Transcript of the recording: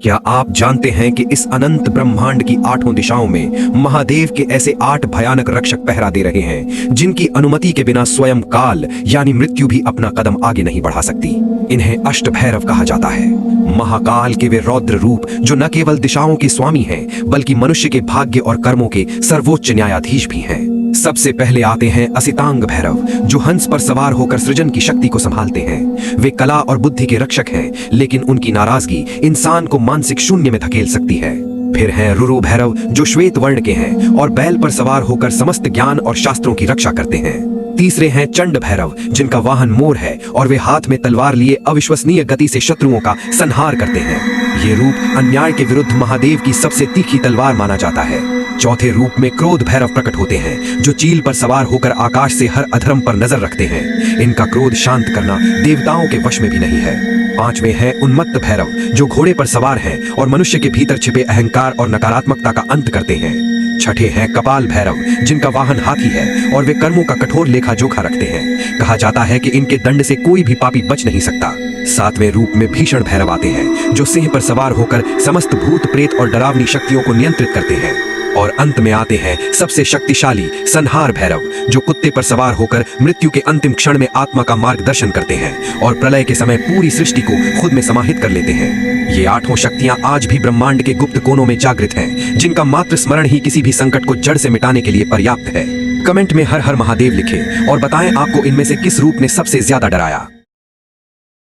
क्या आप जानते हैं कि इस अनंत ब्रह्मांड की आठों दिशाओं में महादेव के ऐसे 8 भयानक रक्षक पहरा दे रहे हैं जिनकी अनुमति के बिना स्वयं काल यानी मृत्यु भी अपना कदम आगे नहीं बढ़ा सकती। इन्हें अष्ट भैरव कहा जाता है। महाकाल के वे रौद्र रूप जो न केवल दिशाओं के स्वामी हैं बल्कि मनुष्य के भाग्य और कर्मों के सर्वोच्च न्यायाधीश भी हैं। सबसे पहले आते हैं असितांग भैरव जो हंस पर सवार होकर सृजन की शक्ति को संभालते हैं। वे कला और बुद्धि के रक्षक हैं, लेकिन उनकी नाराजगी इंसान को मानसिक शून्य में धकेल सकती है। फिर हैं रुरु भैरव जो श्वेत वर्ण के हैं और बैल पर सवार होकर समस्त ज्ञान और शास्त्रों की रक्षा करते हैं। तीसरे हैं चंड भैरव जिनका वाहन मोर है और वे हाथ में तलवार लिए अविश्वसनीय गति से शत्रुओं का संहार करते हैं। ये रूप अन्याय के विरुद्ध महादेव की सबसे तीखी तलवार माना जाता है। चौथे रूप में क्रोध भैरव प्रकट होते हैं जो चील पर सवार होकर आकाश से हर अधर्म पर नजर रखते हैं। इनका क्रोध शांत करना देवताओं के वश में भी नहीं है। पांचवें हैं उन्मत्त भैरव जो घोड़े पर सवार हैं और मनुष्य के भीतर छिपे अहंकार और नकारात्मकता का अंत करते हैं। छठे हैं कपाल भैरव जिनका वाहन हाथी है और वे कर्मों का कठोर लेखा जोखा रखते हैं। कहा जाता है कि इनके दंड से कोई भी पापी बच नहीं सकता। सातवें रूप में भीषण भैरव आते हैं जो सिंह पर सवार होकर समस्त भूत प्रेत और डरावनी शक्तियों को नियंत्रित करते हैं। और अंत में आते हैं सबसे शक्तिशाली संहार भैरव जो कुत्ते पर सवार होकर मृत्यु के अंतिम क्षण में आत्मा का मार्गदर्शन करते हैं और प्रलय के समय पूरी सृष्टि को खुद में समाहित कर लेते हैं। ये आठों शक्तियां आज भी ब्रह्मांड के गुप्त कोनों में जागृत हैं, जिनका मात्र स्मरण ही किसी भी संकट को जड़ से मिटाने के लिए पर्याप्त है। कमेंट में हर हर महादेव लिखें और बताएं आपको इनमें से किस रूप ने सबसे ज्यादा डराया।